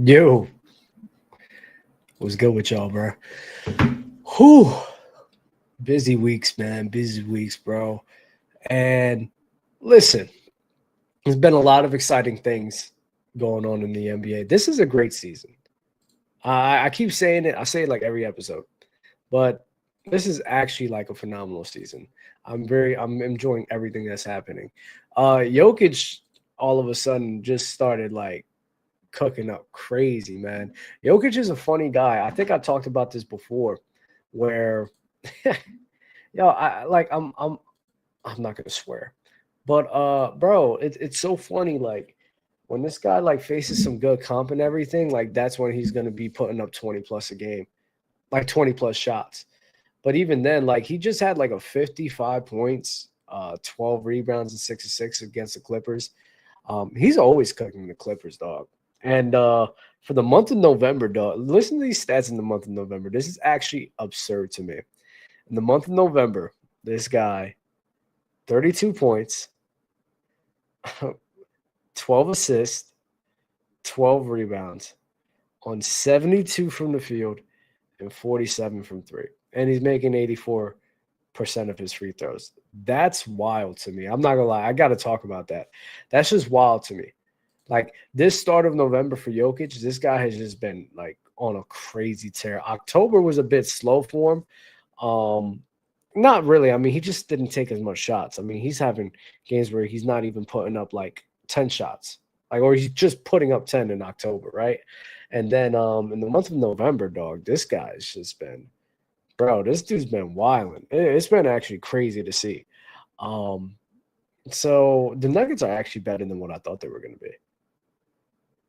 Yo, what's good with y'all, bro? Whew. Busy weeks, man. Busy weeks, bro. And listen, there's been a lot of exciting things going on in the NBA. This is a great season. I keep saying it. I say it like every episode, but this is actually like a phenomenal season. I'm enjoying everything that's happening. Jokic all of a sudden just started like cooking up crazy, man. Jokic is a funny guy. I think I talked about this before, where yo, I'm not gonna swear, but bro, it's so funny. Like when this guy like faces some good comp and everything, like that's when he's gonna be putting up 20 plus a game, like 20 plus shots. But even then, like he just had like a 55 points, 12 rebounds and 6 of 6 against the Clippers. He's always cooking the Clippers, dog. And for the month of November, dog, listen to these stats in the month of November. This is actually absurd to me. In the month of November, this guy, 32 points, 12 assists, 12 rebounds on 72 from the field and 47 from three. And he's making 84% of his free throws. That's wild to me. I'm not gonna lie. I gotta talk about that. That's just wild to me. Like this start of November for Jokic, this guy has just been like on a crazy tear. October was a bit slow for him. Not really. I mean, he just didn't take as much shots. I mean, he's having games where he's not even putting up like 10 shots. Like, or he's just putting up 10 in October, right? And then in the month of November, dog, this guy's just been, bro, this dude's been wilding. It's been actually crazy to see. Um, so the Nuggets are actually better than what I thought they were going to be.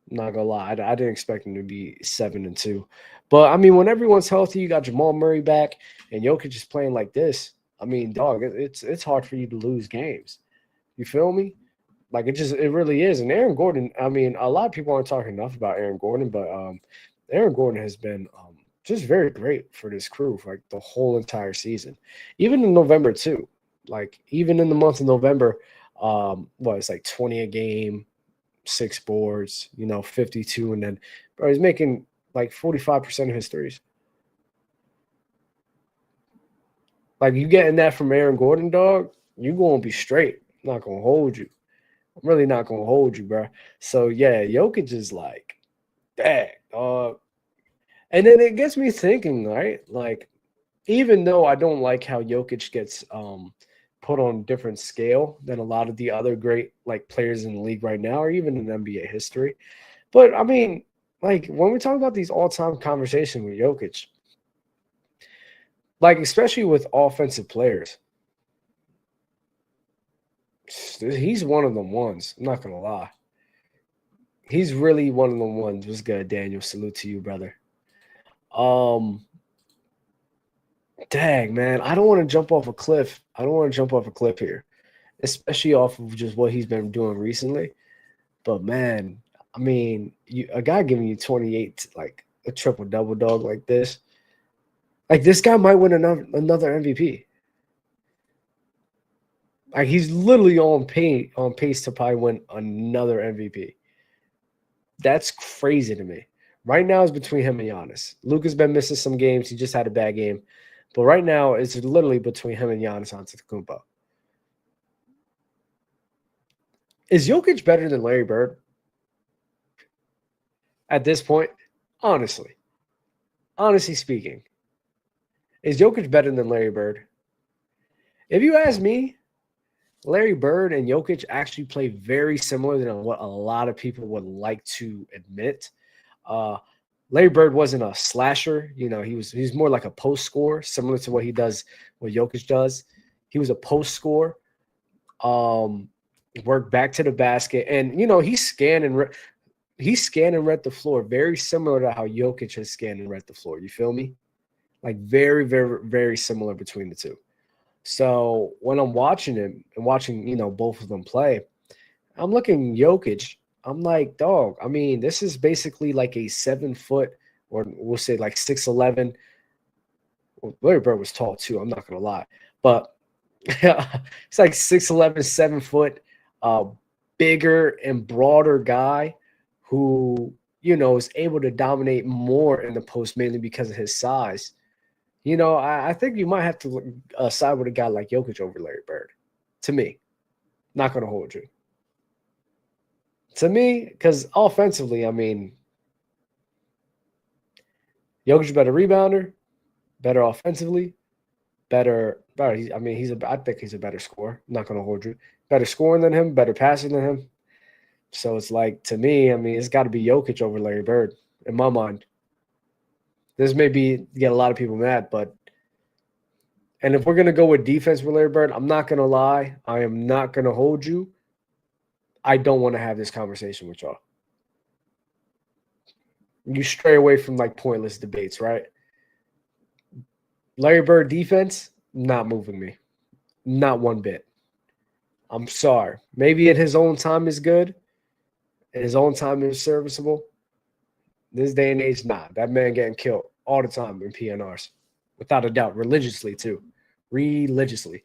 Not gonna lie, I didn't expect them to be 7-2, but I mean, when everyone's healthy, you got Jamal Murray back, and Jokic is playing like this. I mean, dog, it's hard for you to lose games. You feel me? Like it really is. And Aaron Gordon, I mean, a lot of people aren't talking enough about Aaron Gordon, but Aaron Gordon has been just very great for this crew for like the whole entire season, even in November too. Like even in the month of November, it's like 20 a game, 6 boards, 52, and then bro, he's making like 45% of his threes. Like you getting that from Aaron Gordon, dog, you gonna be straight. I'm not gonna hold you. I'm really not gonna hold you, bro. So yeah, Jokic is like, dang, dog. And then it gets me thinking, right? Like, even though I don't like how Jokic gets put on a different scale than a lot of the other great like players in the league right now, or even in NBA history. But I mean, like when we talk about these all-time conversations with Jokic, like especially with offensive players, he's one of the ones. I'm not gonna lie. He's really one of the ones. What's good, Daniel? Salute to you, brother. Um, Dang, man, I don't want to jump off a cliff. I don't want to jump off a cliff here, especially off of just what he's been doing recently. But man, I mean, a guy giving you 28, like a triple double dog like this guy might win another MVP. Like he's literally on pace to probably win another MVP. That's crazy to me. Right now it's between him and Giannis. Luka's been missing some games. He just had a bad game. But right now it's literally between him and Giannis Antetokounmpo. Is Jokic better than Larry Bird at this point? Honestly. Honestly speaking. Is Jokic better than Larry Bird? If you ask me, Larry Bird and Jokic actually play very similar than what a lot of people would like to admit. Larry Bird wasn't a slasher. He's more like a post scorer, similar to what Jokic does. He was a post scorer, worked back to the basket, and he's scanned and read the floor, very similar to how Jokic has scanned and read the floor. You feel me? Like very, very, very similar between the two. So when I'm watching him and watching, both of them play, I'm looking Jokic. I'm like, dog, I mean, this is basically like a 7 foot, or we'll say like 6'11". Well, Larry Bird was tall too, I'm not going to lie. But it's like 6'11", 7 foot, bigger and broader guy who is able to dominate more in the post, mainly because of his size. I think you might have to side with a guy like Jokic over Larry Bird. To me, not going to hold you. To me, because offensively, I mean, Jokic better rebounder, better offensively, better. I mean, I think he's a better scorer. I'm not going to hold you. Better scoring than him, better passing than him. So it's like, to me, I mean, it's got to be Jokic over Larry Bird in my mind. This may get a lot of people mad, and if we're going to go with defense with Larry Bird, I'm not going to lie. I am not going to hold you. I don't want to have this conversation with y'all. You stray away from like pointless debates, right? Larry Bird defense, not moving me. Not one bit. I'm sorry. Maybe at his own time is good. At his own time is serviceable. This day and age, nah. That man getting killed all the time in PNRs. Without a doubt. Religiously, too. Religiously.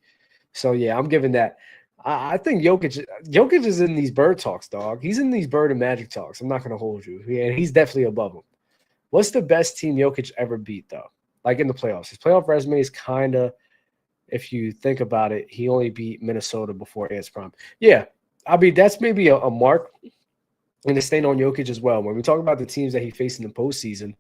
So, yeah, I'm giving that. I think Jokic is in these Bird talks, dog. He's in these Bird and Magic talks. I'm not going to hold you. And he's definitely above him. What's the best team Jokic ever beat, though? Like in the playoffs. His playoff resume is kind of, if you think about it, he only beat Minnesota before Ants Prime. Yeah, I mean, that's maybe a mark and a stain on Jokic as well. When we talk about the teams that he faced in the postseason,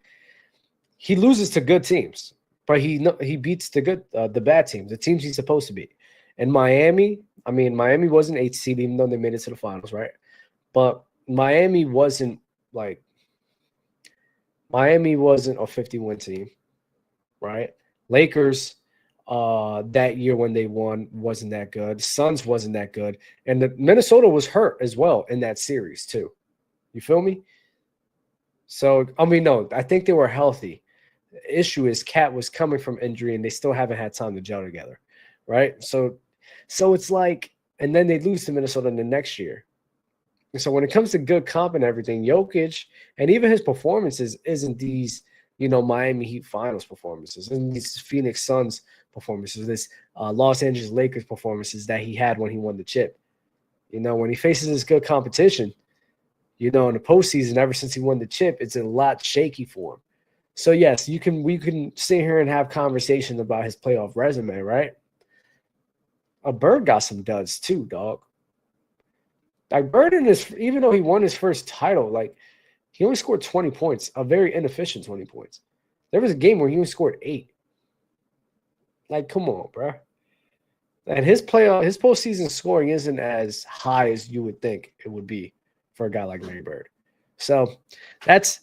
he loses to good teams, but he beats the bad teams, the teams he's supposed to beat. And Miami, I mean, Miami wasn't 8th seed, even though they made it to the finals, right? But Miami wasn't a 50-win team, right? Lakers that year when they won wasn't that good. Suns wasn't that good. And the Minnesota was hurt as well in that series too. You feel me? So, I mean, no, I think they were healthy. The issue is Cat was coming from injury and they still haven't had time to gel together, right? So it's like, and then they lose to Minnesota in the next year. And so when it comes to good comp and everything, Jokic and even his performances isn't these, Miami Heat finals performances, and these Phoenix Suns performances, this Los Angeles Lakers performances that he had when he won the chip. When he faces this good competition, in the postseason, ever since he won the chip, it's a lot shaky for him. So yes, we can sit here and have conversations about his playoff resume, right? A Bird got some duds too, dog. Like Bird even though he won his first title, like he only scored 20 points, a very inefficient 20 points. There was a game where he only scored 8. Like, come on, bro. And his postseason scoring isn't as high as you would think it would be for a guy like Larry Bird. So the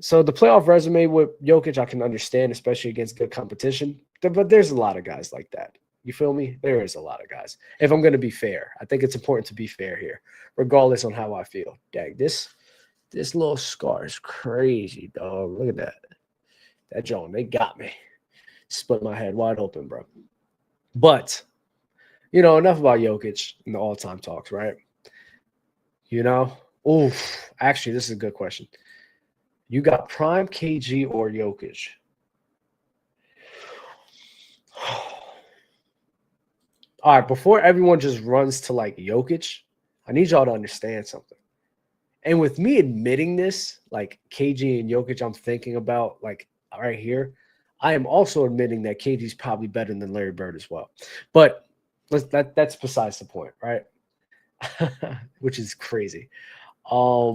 playoff resume with Jokic, I can understand, especially against good competition. But there's a lot of guys like that. You feel me? There is a lot of guys. If I'm going to be fair, I think it's important to be fair here, regardless on how I feel. Dang, this little scar is crazy, dog. Look at that. That John, they got me. Split my head wide open, bro. But, enough about Jokic in the all-time talks, right? Actually, this is a good question. You got prime KG or Jokic? All right, before everyone just runs to like Jokic, I need y'all to understand something. And with me admitting this, like KG and Jokic, I'm thinking about like right here, I am also admitting that KG is probably better than Larry Bird as well. But that's besides the point, right? Which is crazy. KG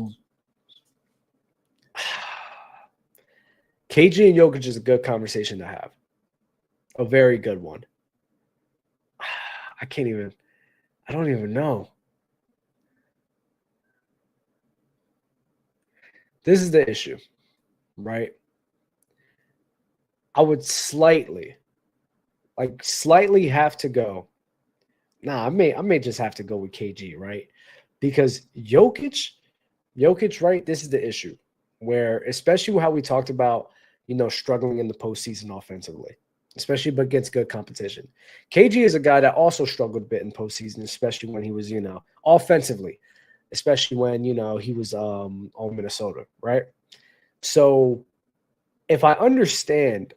and Jokic is a good conversation to have. A very good one. I don't even know. This is the issue, right? I would slightly have to go. I may just have to go with KG, right? Because Jokic, right? This is the issue where, especially how we talked about, struggling in the postseason offensively, especially but against good competition. KG is a guy that also struggled a bit in postseason, especially when he was, offensively, especially when, he was on Minnesota, right? So if I understand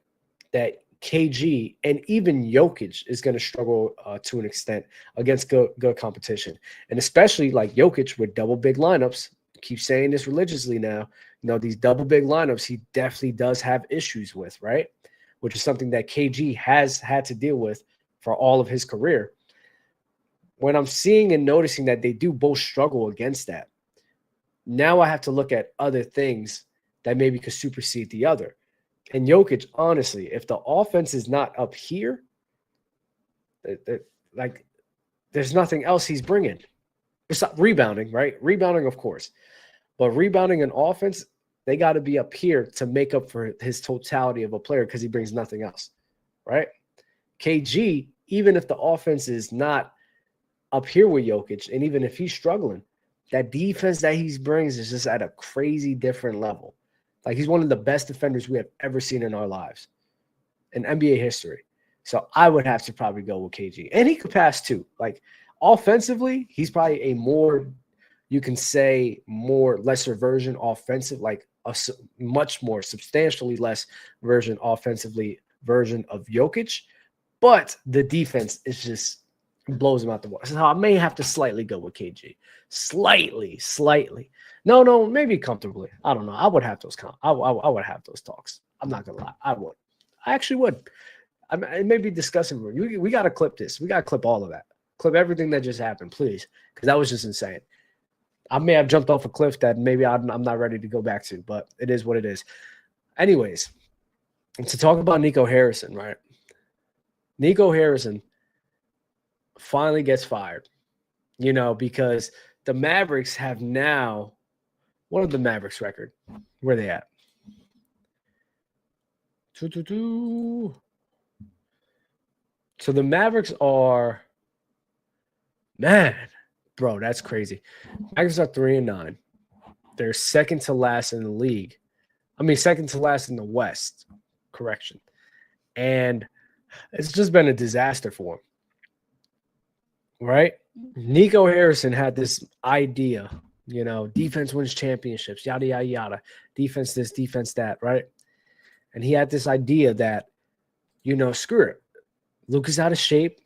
that KG and even Jokic is going to struggle to an extent against good competition, and especially like Jokic with double big lineups, keep saying this religiously now, these double big lineups, he definitely does have issues with, right? Which is something that KG has had to deal with for all of his career. When I'm seeing and noticing that they do both struggle against that, now I have to look at other things that maybe could supersede the other. And Jokic, honestly, if the offense is not up here, like there's nothing else he's bringing. It's not rebounding, right? Rebounding, of course. But rebounding and offense, they got to be up here to make up for his totality of a player because he brings nothing else, right? KG, even if the offense is not up here with Jokic, and even if he's struggling, that defense that he brings is just at a crazy different level. Like he's one of the best defenders we have ever seen in our lives in NBA history. So I would have to probably go with KG. And he could pass too. Like offensively, he's probably a more, you can say, more lesser version offensive, like a much more substantially less version offensively version of Jokic. But the defense is just blows him out the water. So I may have to slightly go with KG. Slightly. No, maybe comfortably. I don't know. I would have those I would have those talks. I'm not gonna lie. I would. I actually would. It may be discussing. We got to clip this. We got to clip all of that. Clip everything that just happened, please, because that was just insane. I may have jumped off a cliff that maybe I'm not ready to go back to, but it is what it is. Anyways, to talk about Nico Harrison, right? Nico Harrison finally gets fired, because the Mavericks have now, what are the Mavericks record? Where are they at? So the Mavericks are, man, bro, that's crazy. Mavericks are 3-9. They're second to last in the league. Second to last in the West. Correction. And it's just been a disaster for them. Right? Nico Harrison had this idea, defense wins championships, yada, yada, yada. Defense this, defense that, right? And he had this idea that, screw it. Luke is out of shape.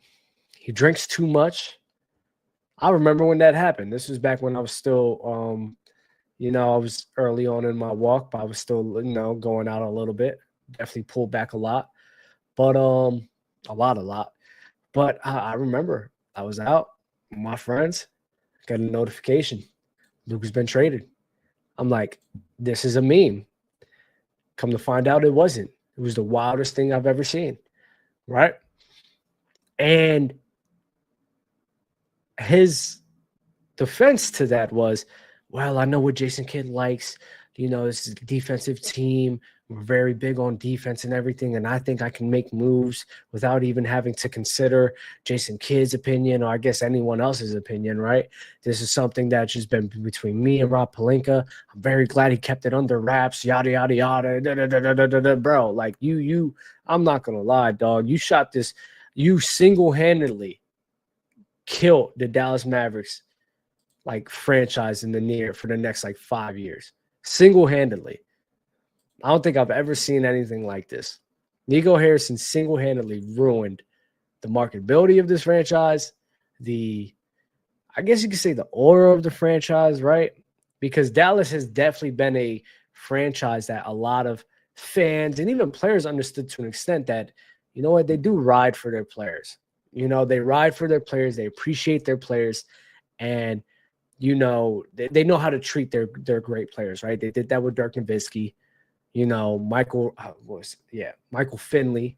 He drinks too much. I remember when that happened. This was back when I was still, I was early on in my walk, but I was still, going out a little bit. Definitely pulled back a lot, but a lot. But I remember I was out with my friends, got a notification. Luke has been traded. I'm like, this is a meme. Come to find out it wasn't. It was the wildest thing I've ever seen, right? And his defense to that was, well, I know what Jason Kidd likes. This is a defensive team. We're very big on defense and everything, and I think I can make moves without even having to consider Jason Kidd's opinion or I guess anyone else's opinion, right? This is something that's just been between me and Rob Pelinka. I'm very glad he kept it under wraps, yada, yada, yada. Bro, like you, I'm not going to lie, dog. You shot this. You single-handedly killed the Dallas Mavericks franchise for the next 5 years. Single-handedly. I don't think I've ever seen anything like this. Nico Harrison single-handedly ruined the marketability of this franchise, I guess you could say the aura of the franchise, right? Because Dallas has definitely been a franchise that a lot of fans and even players understood to an extent that, they do ride for their players. They ride for their players. They appreciate their players. And, they know how to treat their great players, right? They did that with Dirk Nowitzki. Michael Finley.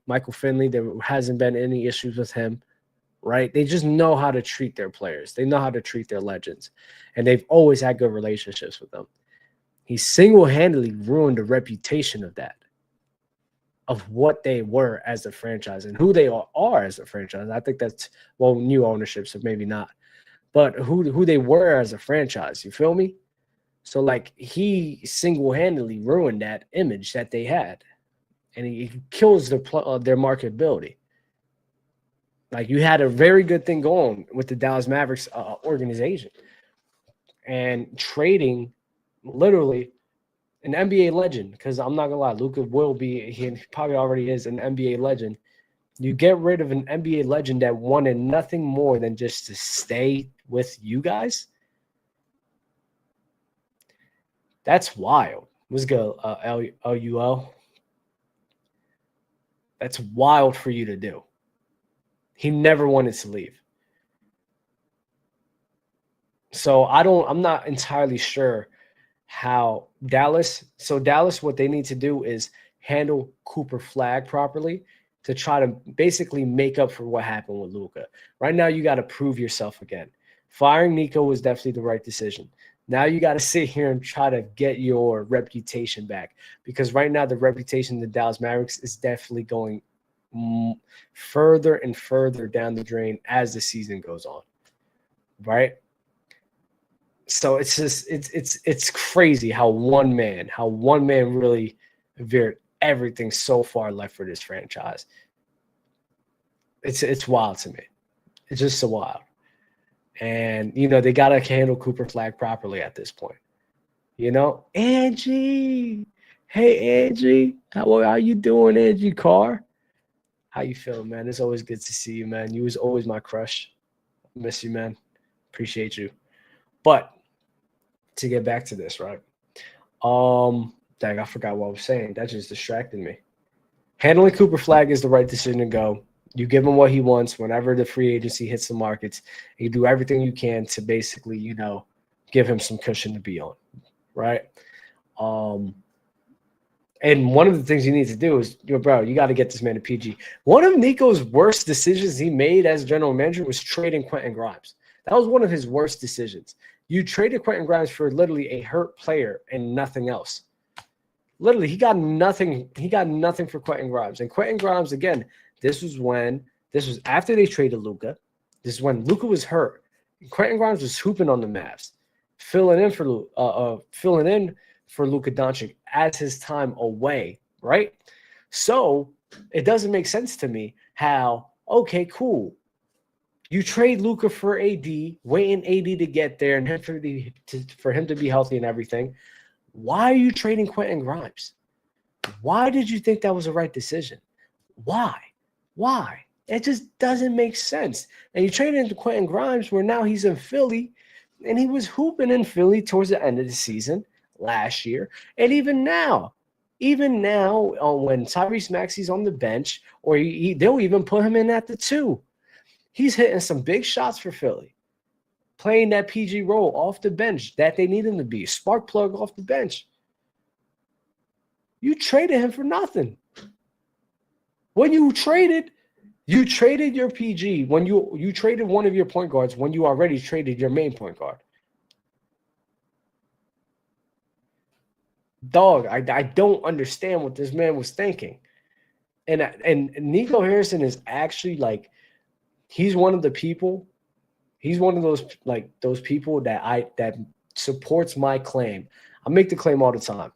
There hasn't been any issues with him, right? They just know how to treat their players. They know how to treat their legends. And they've always had good relationships with them. He single-handedly ruined the reputation of that, of what they were as a franchise and who they are as a franchise. I think that's, new ownership, so maybe not. But who they were as a franchise, you feel me? So, he single-handedly ruined that image that they had. And he kills their marketability. You had a very good thing going with the Dallas Mavericks organization. And trading literally an NBA legend, because I'm not going to lie, Luka will be, he probably already is an NBA legend. You get rid of an NBA legend that wanted nothing more than just to stay with you guys. That's wild. What's good? LUL. That's wild for you to do. He never wanted to leave. So I'm not entirely sure how Dallas, what they need to do is handle Cooper Flag properly to try to basically make up for what happened with Luka. Right now, you got to prove yourself again. Firing Nico was definitely the right decision. Now you got to sit here and try to get your reputation back, because right now the reputation of the Dallas Mavericks is definitely going further and further down the drain as the season goes on, right? So it's just it's crazy how one man really veered everything so far left for this franchise. It's wild to me. It's just so wild. And they gotta handle Cooper Flag properly at this point. Angie. Hey Angie. How are you doing, Angie Carr? How you feeling, man? It's always good to see you, man. You was always my crush. Miss you, man. Appreciate you. But to get back to this, right? Dang, I forgot what I was saying. That just distracted me. Handling Cooper Flag is the right decision to go. You give him what he wants whenever the free agency hits the markets. You do everything you can to basically, give him some cushion to be on, right? And one of the things you need to do is, bro, you got to get this man a PG. One of Nico's worst decisions he made as general manager was trading Quentin Grimes. That was one of his worst decisions. You traded Quentin Grimes for literally a hurt player and nothing else. Literally, he got nothing. He got nothing for Quentin Grimes. And Quentin Grimes, again, this was after they traded Luka. This is when Luka was hurt. Quentin Grimes was hooping on the Mavs, filling in for Luka Doncic as his time away, right? So it doesn't make sense to me how, okay, cool. You trade Luka for AD, waiting AD to get there and for him to be healthy and everything. Why are you trading Quentin Grimes? Why did you think that was the right decision? Why? It just doesn't make sense. And you traded into Quentin Grimes where now he's in Philly, and he was hooping in Philly towards the end of the season last year. And even now, when Tyrese Maxey's on the bench, or they'll even put him in at the 2. He's hitting some big shots for Philly, playing that PG role off the bench that they need him to be, spark plug off the bench. You traded him for nothing. When you traded your PG, when you traded one of your point guards when you already traded your main point guard. Dog, I don't understand what this man was thinking. And Nico Harrison is actually he's one of the people. He's one of those people that supports my claim. I make the claim all the time,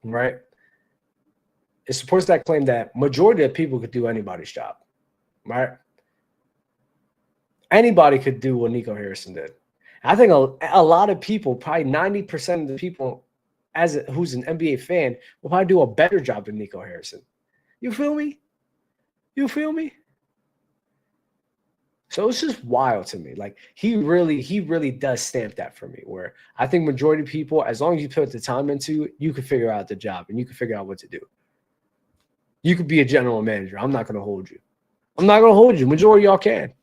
right? It supports that claim that majority of people could do anybody's job, right? Anybody could do what Nico Harrison did. I think a lot of people, probably 90% of the people, who's an NBA fan, will probably do a better job than Nico Harrison. You feel me? So it's just wild to me. He really does stamp that for me, where I think majority of people, as long as you put the time into it, you can figure out the job and you can figure out what to do. You could be a general manager. I'm not going to hold you. Majority of y'all can.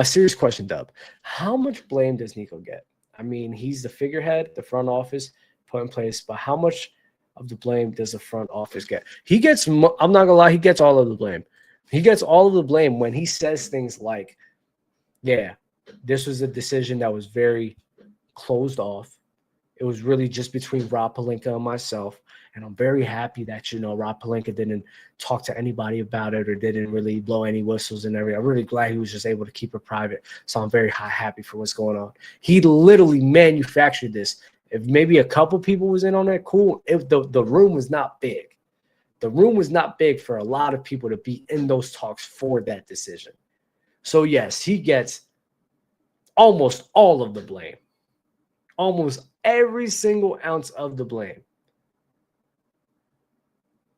Serious question, Dub. How much blame does Nico get? I mean, he's the figurehead, the front office put in place, but how much of the blame does the front office get? He gets, I'm not going to lie, he gets all of the blame. He gets all of the blame when he says things like, yeah, this was a decision that was very closed off. It was really just between Rob Pelinka and myself. And I'm very happy that, Rob Pelinka didn't talk to anybody about it or didn't really blow any whistles and everything. I'm really glad he was just able to keep it private. So I'm very happy for what's going on. He literally manufactured this. If maybe a couple people was in on that, cool. If the room was not big. The room was not big for a lot of people to be in those talks for that decision. So, yes, he gets almost all of the blame. Almost every single ounce of the blame.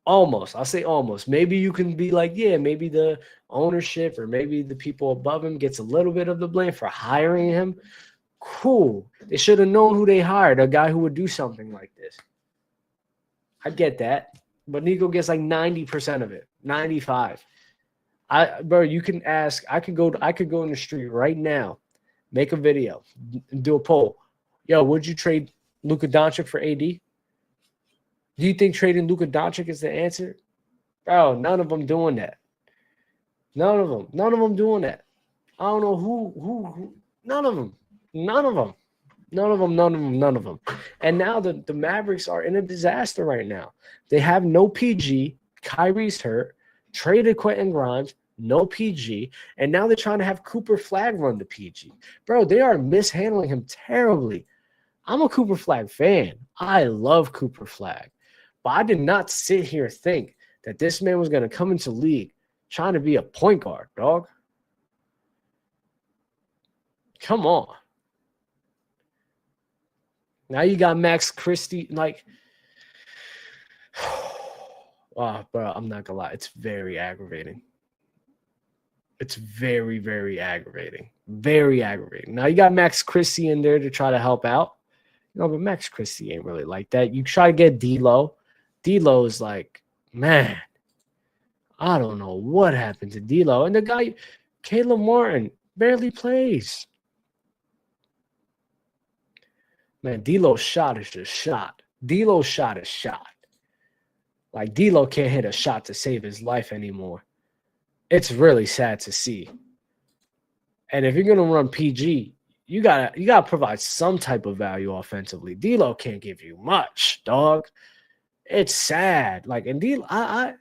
Almost. I'll say almost. Maybe you can be like, yeah, maybe the ownership or maybe the people above him gets a little bit of the blame for hiring him. Cool. They should have known who they hired, a guy who would do something like this. I get that. But Nico gets like 90% of it, 95. Bro, you can ask. I could go in the street right now, make a video, do a poll. Yo, would you trade Luka Doncic for AD? Do you think trading Luka Doncic is the answer? Bro, none of them doing that. None of them doing that. I don't know who. None of them. And now the Mavericks are in a disaster right now. They have no PG. Kyrie's hurt. Traded Quentin Grimes. No PG. And now they're trying to have Cooper Flag run the PG. Bro, they are mishandling him terribly. I'm a Cooper Flag fan. I love Cooper Flag. But I did not sit here and think that this man was going to come into league trying to be a point guard, dog. Come on. Now you got Max Christie. Like, oh, bro, I'm not going to lie. It's very aggravating. It's very, very aggravating. Very aggravating. Now you got Max Christie in there to try to help out. No, but Max Christie ain't really like that. You try to get D'Lo. D'Lo is like, man, I don't know what happened to D'Lo. And the guy, Caleb Martin, barely plays. Man, D'Lo's shot is just shot. D'Lo's shot is shot. Like, D'Lo can't hit a shot to save his life anymore. It's really sad to see. And if you're going to run PG, you gotta provide some type of value offensively. D'Lo can't give you much, dog. It's sad. Like, and D'Lo, I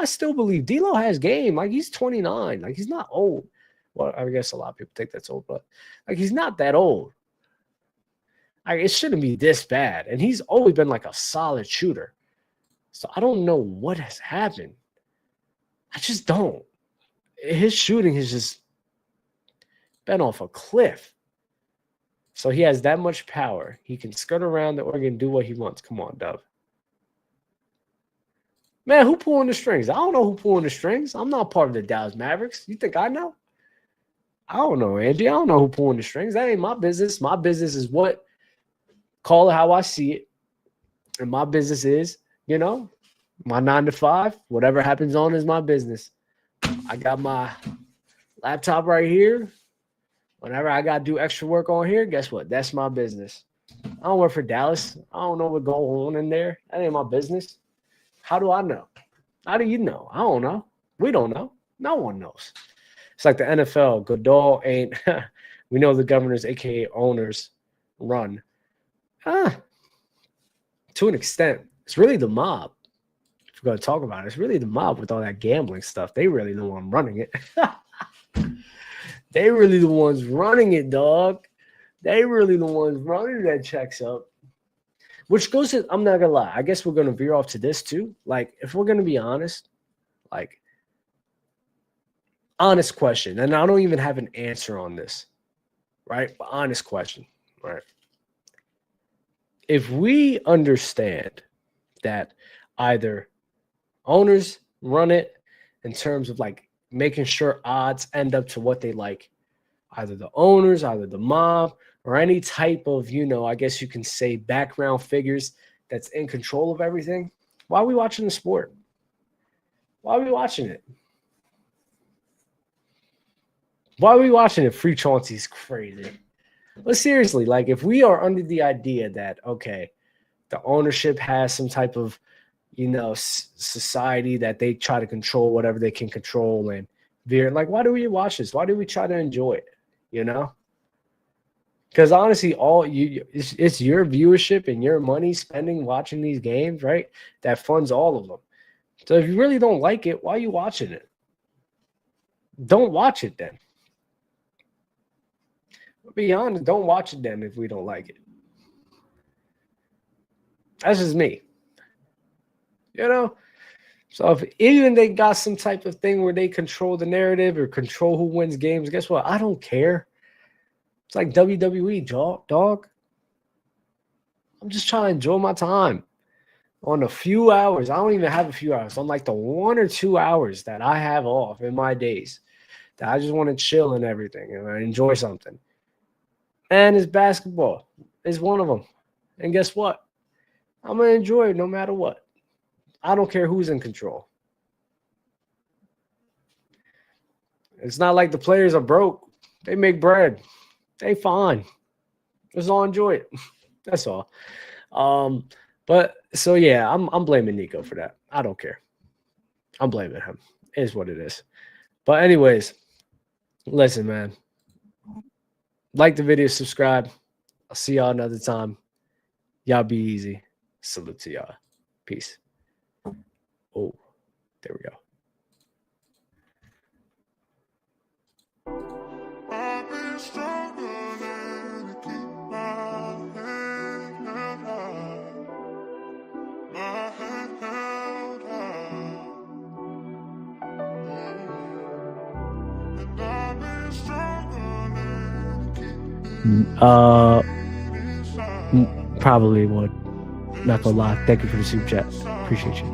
still believe D'Lo has game. Like, he's 29. Like, he's not old. Well, I guess a lot of people think that's old, but like, he's not that old. Like, it shouldn't be this bad. And he's always been like a solid shooter. So I don't know what has happened. I just don't. His shooting has just been off a cliff. So he has that much power. He can skirt around the organ and do what he wants. Come on, Dub. Man, who pulling the strings? I don't know who pulling the strings. I'm not part of the Dallas Mavericks. You think I know? I don't know, Andy. I don't know who pulling the strings. That ain't my business. My business is what, call it how I see it. And my business is, you know, my 9 to 5. Whatever happens on is my business. I got my laptop right here. Whenever I got to do extra work on here, guess what? That's my business. I don't work for Dallas. I don't know what's going on in there. That ain't my business. How do I know? How do you know? I don't know. We don't know. No one knows. It's like the NFL. Goodall ain't. We know the governors, a.k.a. owners, run. To an extent. It's really the mob. If we're going to talk about it, it's really the mob with all that gambling stuff. They really the one running it. They really the ones running it, dog. They really the ones running that checks up. Which goes to, I'm not going to lie, I guess we're going to veer off to this too. Like, if we're going to be honest, like, honest question, and I don't even have an answer on this, right? But honest question, right? If we understand that either owners run it in terms of like making sure odds end up to what they like, either the owners, either the mob, or any type of, you know, I guess you can say background figures that's in control of everything, why are we watching the sport? Why are we watching it? Why are we watching it? Free Chauncey's crazy. But seriously, like, if we are under the idea that, okay, the ownership has some type of, you know, society that they try to control whatever they can control and veer, like, why do we watch this? Why do we try to enjoy it? You know? Because honestly, it's your viewership and your money spending watching these games, right? That funds all of them. So if you really don't like it, why are you watching it? Don't watch it then. Be honest, don't watch it then if we don't like it. That's just me. You know? So if even they got some type of thing where they control the narrative or control who wins games, guess what? I don't care. It's like WWE, dog. I'm just trying to enjoy my time on a few hours. I don't even have a few hours. On like the 1 or 2 hours that I have off in my days that I just want to chill and everything and I enjoy something. And it's basketball. It's one of them. And guess what? I'm going to enjoy it no matter what. I don't care who's in control. It's not like the players are broke. They make bread. They fine. Let's all enjoy it. That's all. But so yeah, I'm blaming Nico for that. I don't care. I'm blaming him. It is what it is. But anyways, listen, man. Like the video, subscribe. I'll see y'all another time. Y'all be easy. Salute to y'all. Peace. Oh, there we go. I've been struggling to keep my head held high. My head held high. And I've been struggling to keep probably would. Not gonna lie. Thank you for the super chat. Appreciate you.